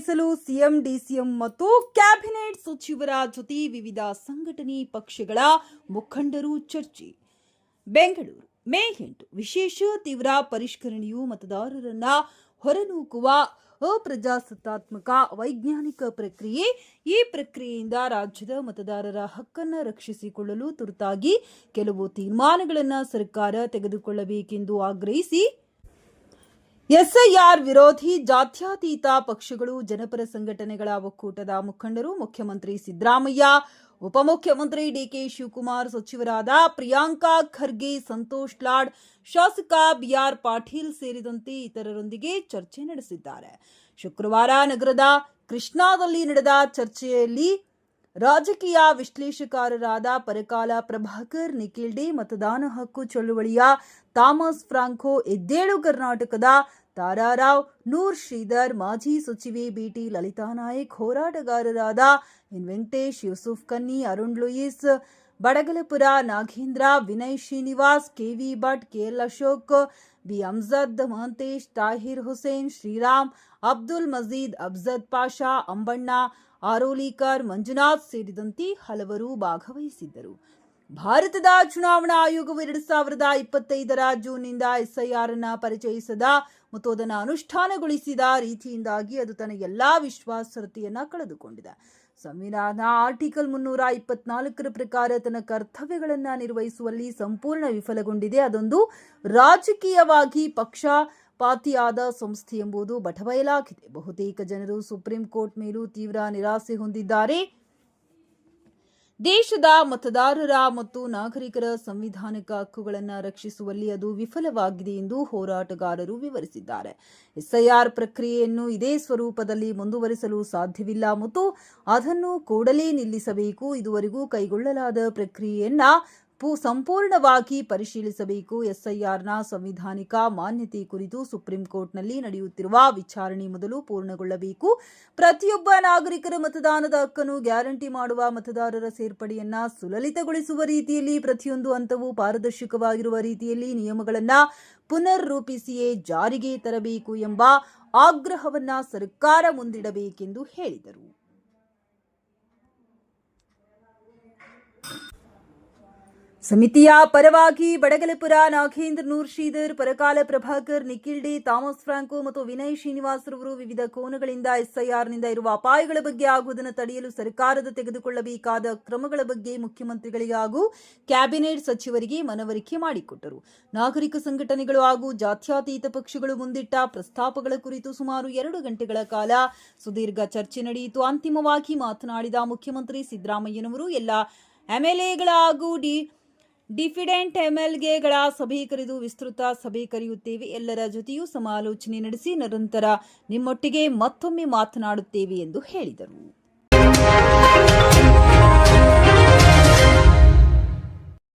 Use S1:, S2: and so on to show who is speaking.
S1: ಮುಂದುವರಿಸಲು CM, DCM ಮತ್ತು cabinet ಸಚಿವರ ಜೊತೆ ವಿವಿಧ ಸಂಘಟನೆ ಪಕ್ಷಗಳ ಮುಖಂಡರು ಚರ್ಚೆ. ಬೆಂಗಳೂರು ಮೇ 8 ವಿಶೇಷ ತೀವ್ರ ಪರಿಷ್ಕರಣೆಯು ಮತದಾರರನ್ನ ಹೊರನೂಕುವ ಅಪ್ರಜಾಸತ್ತಾತ್ಮಕ ವೈಜ್ಞಾನಿಕ ಪ್ರಕ್ರಿಯೆ. ಈ ಪ್ರಕ್ರಿಯೆಯಿಂದ ರಾಜ್ಯದ ಮತದಾರರ ಹಕ್ಕನ್ನು ರಕ್ಷಿಸಿಕೊಳ್ಳಲು ತುರ್ತಾಗಿ ಕೆಲವು ತೀರ್ಮಾನಗಳನ್ನು ಸರ್ಕಾರ ತೆಗೆದುಕೊಳ್ಳಬೇಕೆಂದು ಆಗ್ರಹಿಸಿ ಎಸ್ಐಆರ್ ವಿರೋಧಿ ಜಾತ್ಯತೀತ ಪಕ್ಷಗಳು, ಜನಪರ ಸಂಘಟನೆಗಳ ಒಕ್ಕೂಟದ ಮುಖಂಡರು ಮುಖ್ಯಮಂತ್ರಿ ಸಿದ್ದರಾಮಯ್ಯ, ಉಪಮುಖ್ಯಮಂತ್ರಿ ಡಿಕೆ ಶಿವಕುಮಾರ್, ಸಚಿವರಾದ ಪ್ರಿಯಾಂಕಾ ಖರ್ಗೆ, ಸಂತೋಷ್ ಲಾಡ್, ಶಾಸಕ ಬಿಆರ್ ಪಾಟೀಲ್ ಸೇರಿದಂತೆ ಇತರರೊಂದಿಗೆ ಚರ್ಚೆ ನಡೆಸಿದ್ದಾರೆ. ಶುಕ್ರವಾರ ನಗರದ ಕೃಷ್ಣಾದಲ್ಲಿ ನಡೆದ ಚರ್ಚೆಯಲ್ಲಿ ರಾಜಕೀಯ ವಿಶ್ಲೇಷಕರಾದ ಪರಕಾಲ ಪ್ರಭಾಕರ್, ನಿಖಿಲ್ ಡಿ, ಮತದಾನ ಹಕ್ಕು ಚಳುವಳಿಯ ಥಾಮಸ್ ಫ್ರಾಂಕೋ, ಎದ್ದೇಳು ಕರ್ನಾಟಕದ ತಾರಾರಾವ್, ನೂರ್ ಶ್ರೀಧರ್, ಮಾಜಿ ಸಚಿವೆ ಬಿಟಿ ಲಲಿತಾ ನಾಯಕ್, ಹೋರಾಟಗಾರರಾದ N Venkatesh, Yusuf Kanni, Arun Louis, Badagalapura Nagendra, Vinay Srinivas, K V Bhat, K L Ashok, B Amjad, Mahantesh, Tahir Hussain, Sriram, Abdul Majeed, Abjad Pasha, Ambanna, Arolikar, Manjunath ಸೇರಿದಂತೆ ಹಲವರು ಭಾಗವಹಿಸಿದ್ದರು. ಭಾರತದ ಚುನಾವಣಾ ಆಯೋಗವು 2025 ಜೂನ್ನಿಂದ ಎಸ್ಐಆರ್ ಅನ್ನು ಪರಿಚಯಿಸದ ಮತ್ತು ಅದನ್ನು ಅನುಷ್ಠಾನಗೊಳಿಸಿದ ರೀತಿಯಿಂದಾಗಿ ಅದು ತನ್ನ ಎಲ್ಲಾ ವಿಶ್ವಾಸಾರ್ಹತೆಯನ್ನು ಕಳೆದುಕೊಂಡಿದೆ. ಸಂವಿಧಾನ ಆರ್ಟಿಕಲ್ 324 ಪ್ರಕಾರ ತನ್ನ ಕರ್ತವ್ಯಗಳನ್ನು ನಿರ್ವಹಿಸುವಲ್ಲಿ ಸಂಪೂರ್ಣ ವಿಫಲಗೊಂಡಿದೆ. ಅದೊಂದು ರಾಜಕೀಯವಾಗಿ ಪಕ್ಷಪಾತಿಯಾದ ಸಂಸ್ಥೆ ಎಂಬುದು ಬಟಬಯಲಾಗಿದೆ. ಬಹುತೇಕ ಜನರು ಸುಪ್ರೀಂ ಕೋರ್ಟ್ ಮೇಲೂ ತೀವ್ರ ನಿರಾಸೆ ಹೊಂದಿದ್ದಾರೆ. ದೇಶದ ಮತದಾರರ ಮತ್ತು ನಾಗರಿಕರ ಸಂವಿಧಾನಿಕ ಹಕ್ಕುಗಳನ್ನು ರಕ್ಷಿಸುವಲ್ಲಿ ಅದು ವಿಫಲವಾಗಿದೆ ಎಂದು ಹೋರಾಟಗಾರರು ವಿವರಿಸಿದ್ದಾರೆ. ಎಸ್ಐಆರ್ ಪ್ರಕ್ರಿಯೆಯನ್ನು ಇದೇ ಸ್ವರೂಪದಲ್ಲಿ ಮುಂದುವರಿಸಲು ಸಾಧ್ಯವಿಲ್ಲ ಮತ್ತು ಅದನ್ನು ಕೂಡಲೇ ನಿಲ್ಲಿಸಬೇಕು. ಇದುವರೆಗೂ ಕೈಗೊಳ್ಳಲಾದ ಪ್ರಕ್ರಿಯೆಯನ್ನು ಸಂಪೂರ್ಣವಾಗಿ ಪರಿಶೀಲಿಸಬೇಕು. ಎಸ್ಐಆರ್ನ ಸಂವಿಧಾನಿಕ ಮಾನ್ಯತೆ ಕುರಿತು ಸುಪ್ರೀಂ ಕೋರ್ಟ್ನಲ್ಲಿ ನಡೆಯುತ್ತಿರುವ ವಿಚಾರಣೆ ಮೊದಲು ಪೂರ್ಣಗೊಳ್ಳಬೇಕು. ಪ್ರತಿಯೊಬ್ಬ ನಾಗರಿಕರ ಮತದಾನದ ಹಕ್ಕನ್ನು ಗ್ಯಾರಂಟಿ ಮಾಡುವ ಮತದಾರರ ಸೇರ್ಪಡೆಯನ್ನ ಸುಲಲಿತಗೊಳಿಸುವ ರೀತಿಯಲ್ಲಿ ಪ್ರತಿಯೊಂದು ಹಂತವೂ ಪಾರದರ್ಶಕವಾಗಿರುವ ರೀತಿಯಲ್ಲಿ ನಿಯಮಗಳನ್ನು ಪುನರ್ ರೂಪಿಸಿಯೇ ಜಾರಿಗೆ ತರಬೇಕು ಎಂಬ ಆಗ್ರಹವನ್ನ ಸರ್ಕಾರ ಮುಂದಿಡಬೇಕೆಂದು ಹೇಳಿದರು. ಸಮಿತಿಯ ಪರವಾಗಿ Badagalapura Nagendra, Noor Sridhar, Parakala Prabhakar, Nikhil D, Thomas Franco ಮತ್ತು ವಿನಯ್ ಶ್ರೀನಿವಾಸ್ ರವರು ವಿವಿಧ ಕೋನಗಳಿಂದ ಎಸ್ಐಆರ್ನಿಂದ ಇರುವ ಅಪಾಯಗಳ ಬಗ್ಗೆ ಹಾಗೂ ಅದನ್ನು ತಡೆಯಲು ಸರ್ಕಾರದ ತೆಗೆದುಕೊಳ್ಳಬೇಕಾದ ಕ್ರಮಗಳ ಬಗ್ಗೆ ಮುಖ್ಯಮಂತ್ರಿಗಳಿಗೆ ಹಾಗೂ ಕ್ಯಾಬಿನೆಟ್ ಸಚಿವರಿಗೆ ಮನವರಿಕೆ ಮಾಡಿಕೊಟ್ಟರು. ನಾಗರಿಕ ಸಂಘಟನೆಗಳು ಹಾಗೂ ಜಾತ್ಯತೀತ ಪಕ್ಷಗಳು ಮುಂದಿಟ್ಟ ಪ್ರಸ್ತಾಪಗಳ ಕುರಿತು ಸುಮಾರು 2 ಗಂಟೆಗಳ ಕಾಲ ಸುದೀರ್ಘ ಚರ್ಚೆ ನಡೆಯಿತು. ಅಂತಿಮವಾಗಿ ಮಾತನಾಡಿದ ಮುಖ್ಯಮಂತ್ರಿ ಸಿದ್ದರಾಮಯ್ಯನವರು ಎಲ್ಲ ಎಂಎಲ್ಎಗಳ ಹಾಗೂ ಡಿಫಿಡೆಂಟ್ ಎಂಎಲ್ಎಗಳ ಸಭೆ ಕರೆದು ವಿಸ್ತೃತ ಸಭೆ ಕರೆಯುತ್ತೇವೆ. ಎಲ್ಲರ ಜೊತೆಯೂ ಸಮಾಲೋಚನೆ ನಡೆಸಿ ನಂತರ ನಿಮ್ಮೊಟ್ಟಿಗೆ ಮತ್ತೊಮ್ಮೆ ಮಾತನಾಡುತ್ತೇವೆ ಎಂದು ಹೇಳಿದರು.